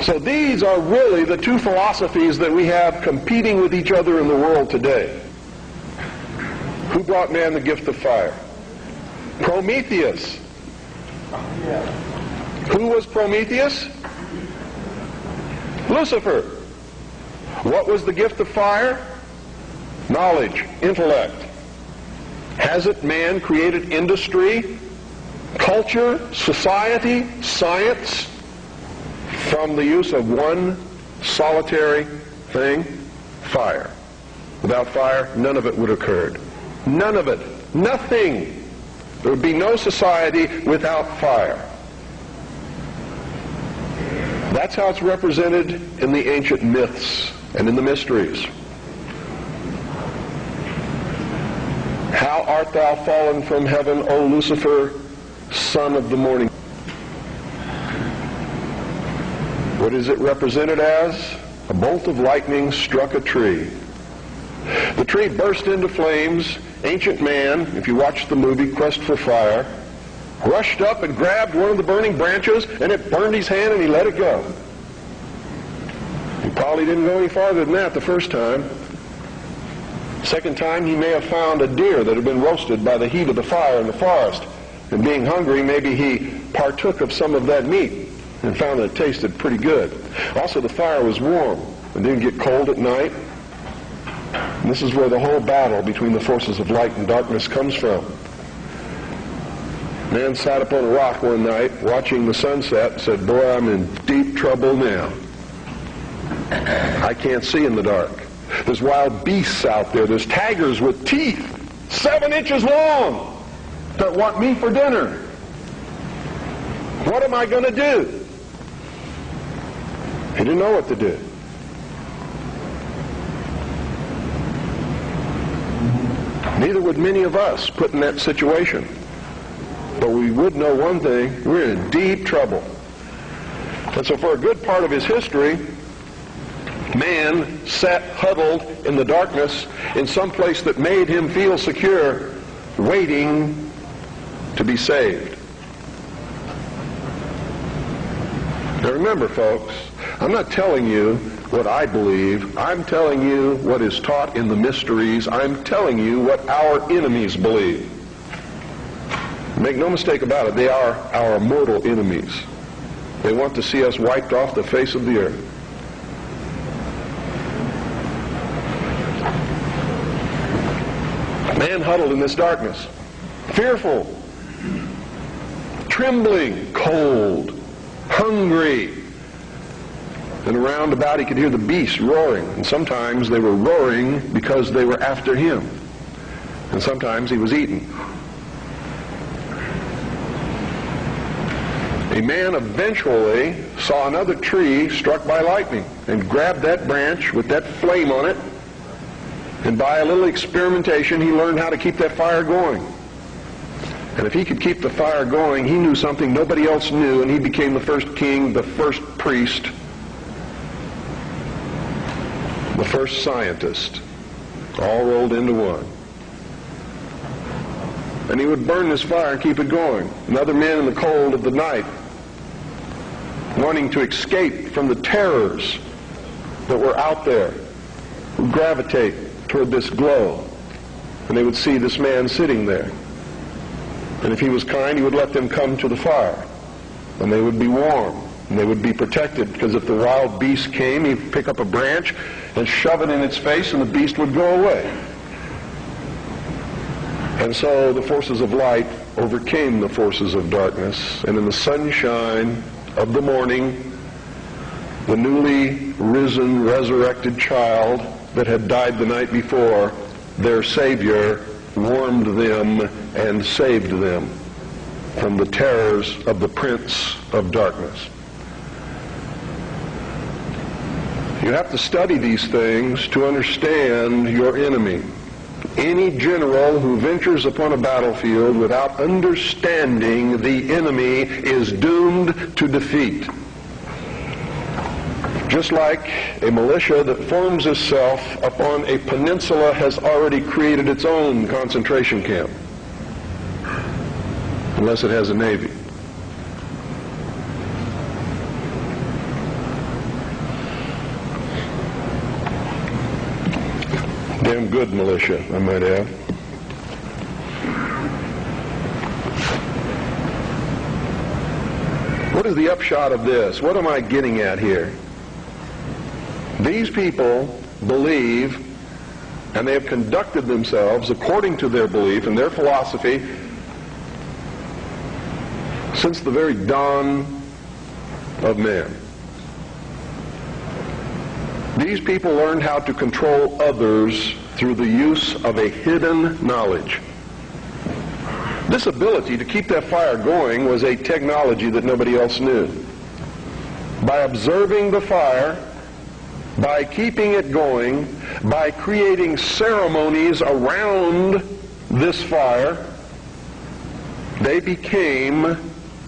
So these are really the two philosophies that we have competing with each other in the world today. Who brought man the gift of fire? Prometheus. Who was Prometheus? Lucifer. What was the gift of fire? Knowledge, intellect. Hasn't man created industry, culture, society, science from the use of one solitary thing? Fire. Without fire, none of it would have occurred. None of it. Nothing. There would be no society without fire. That's how it's represented in the ancient myths and in the mysteries. How art thou fallen from heaven, O Lucifer, son of the morning? What is it represented as? A bolt of lightning struck a tree. The tree burst into flames. Ancient man, if you watch the movie Quest for Fire, rushed up and grabbed one of the burning branches, and it burned his hand, and he let it go. He probably didn't go any farther than that the first time. Second time, he may have found a deer that had been roasted by the heat of the fire in the forest. And being hungry, maybe he partook of some of that meat and found that it tasted pretty good. Also, the fire was warm and didn't get cold at night. And this is where the whole battle between the forces of light and darkness comes from. Man sat up on a rock one night watching the sunset and said, "Boy, I'm in deep trouble now. I can't see in the dark. There's wild beasts out there. There's tigers with teeth 7 inches long that want me for dinner. What am I going to do?" He didn't know what to do. Neither would many of us put in that situation. But we would know one thing: we're in deep trouble. And so for a good part of his history, man sat huddled in the darkness in some place that made him feel secure, waiting to be saved. Now remember, folks, I'm not telling you what I believe. I'm telling you what is taught in the mysteries. I'm telling you what our enemies believe. Make no mistake about it, they are our mortal enemies. They want to see us wiped off the face of the earth. Man huddled in this darkness, fearful, trembling, cold, hungry. And around about he could hear the beasts roaring. And sometimes they were roaring because they were after him. And sometimes he was eaten. A man eventually saw another tree struck by lightning and grabbed that branch with that flame on it. And by a little experimentation, he learned how to keep that fire going. And if he could keep the fire going, he knew something nobody else knew, and he became the first king, the first priest, the first scientist, all rolled into one. And he would burn this fire and keep it going. And other men in the cold of the night, wanting to escape from the terrors that were out there, would gravitate toward this glow. And they would see this man sitting there. And if he was kind, he would let them come to the fire. And they would be warm. And they would be protected, because if the wild beast came, he'd pick up a branch and shove it in its face, and the beast would go away. And so the forces of light overcame the forces of darkness, and in the sunshine of the morning, the newly risen, resurrected child that had died the night before, their Savior, warmed them and saved them from the terrors of the prince of darkness. You have to study these things to understand your enemy. Any general who ventures upon a battlefield without understanding the enemy is doomed to defeat. Just like a militia that forms itself upon a peninsula has already created its own concentration camp, unless it has a navy. damn good militia, I might add. What is the upshot of this? What am I getting at here? These people believe, and they have conducted themselves according to their belief and their philosophy since the very dawn of man. These people learned how to control others through the use of a hidden knowledge. This ability to keep that fire going was a technology that nobody else knew. By observing the fire, by keeping it going, by creating ceremonies around this fire, they became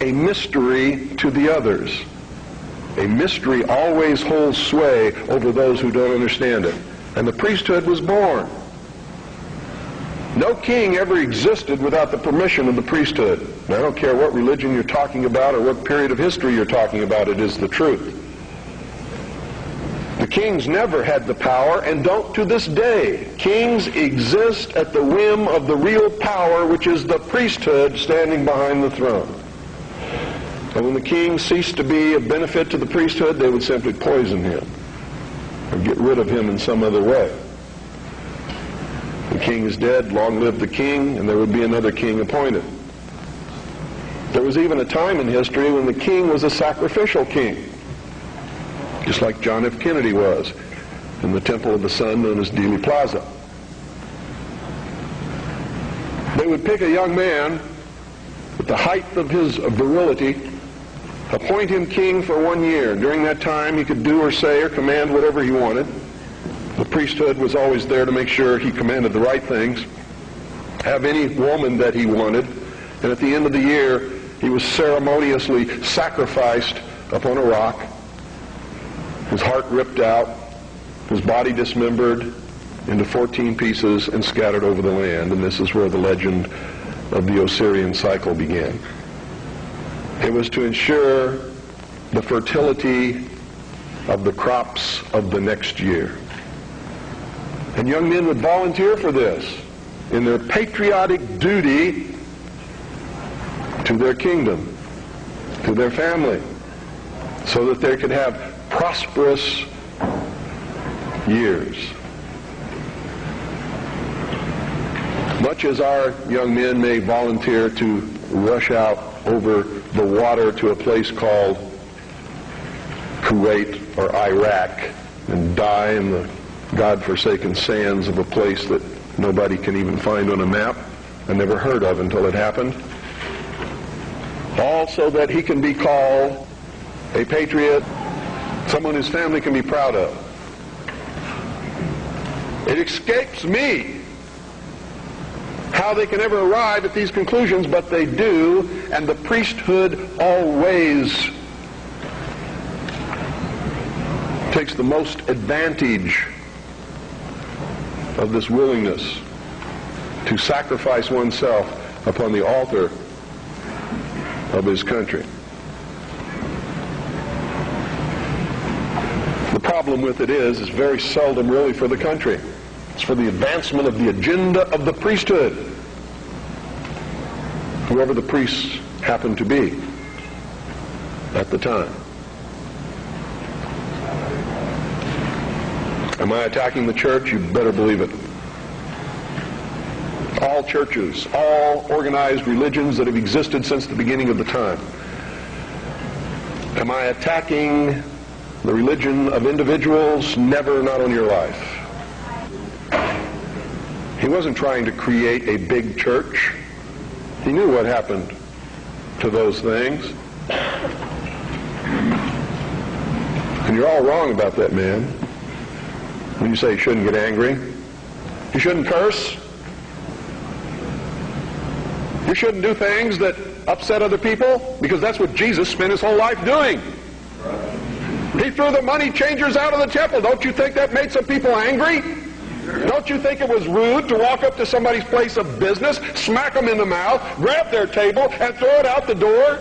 a mystery to the others. A mystery always holds sway over those who don't understand it. And the priesthood was born. No king ever existed without the permission of the priesthood. And I don't care what religion you're talking about or what period of history you're talking about, it is the truth. The kings never had the power and don't to this day. Kings exist at the whim of the real power, which is the priesthood standing behind the throne. And when the king ceased to be of benefit to the priesthood, they would simply poison him or get rid of him in some other way. The king is dead, long live the king, and there would be another king appointed. There was even a time in history when the king was a sacrificial king, just like John F. Kennedy was in the Temple of the Sun known as Dealey Plaza. They would pick a young man at the height of his virility, appoint him king for 1 year. During that time, he could do or say or command whatever he wanted. The priesthood was always there to make sure he commanded the right things, have any woman that he wanted, and at the end of the year, he was ceremoniously sacrificed upon a rock, his heart ripped out, his body dismembered into 14 pieces and scattered over the land. And this is where the legend of the Osirian cycle began. It was to ensure the fertility of the crops of the next year. And young men would volunteer for this in their patriotic duty to their kingdom, to their family, so that they could have prosperous years. Much as our young men may volunteer to rush out over the water to a place called Kuwait or Iraq and die in the God-forsaken sands of a place that nobody can even find on a map and never heard of until it happened, all so that he can be called a patriot, someone his family can be proud of. It escapes me how they can ever arrive at these conclusions, but they do, and the priesthood always takes the most advantage of this willingness to sacrifice oneself upon the altar of his country. The problem with it is very seldom really for the country. It's for the advancement of the agenda of the priesthood, whoever the priests happen to be at the time. Am I attacking the church? You better believe it. All churches, all organized religions that have existed since the beginning of the time. Am I attacking the religion of individuals? Never, not on your life. He wasn't trying to create a big church. He knew what happened to those things. And you're all wrong about that, man. When you say you shouldn't get angry, you shouldn't curse, you shouldn't do things that upset other people, because that's what Jesus spent his whole life doing. He threw the money changers out of the temple. Don't you think that made some people angry? Don't you think it was rude to walk up to somebody's place of business, smack them in the mouth, grab their table, and throw it out the door?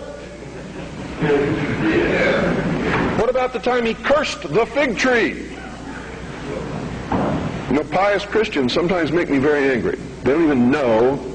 What about the time he cursed the fig tree? You know, pious Christians sometimes make me very angry. They don't even know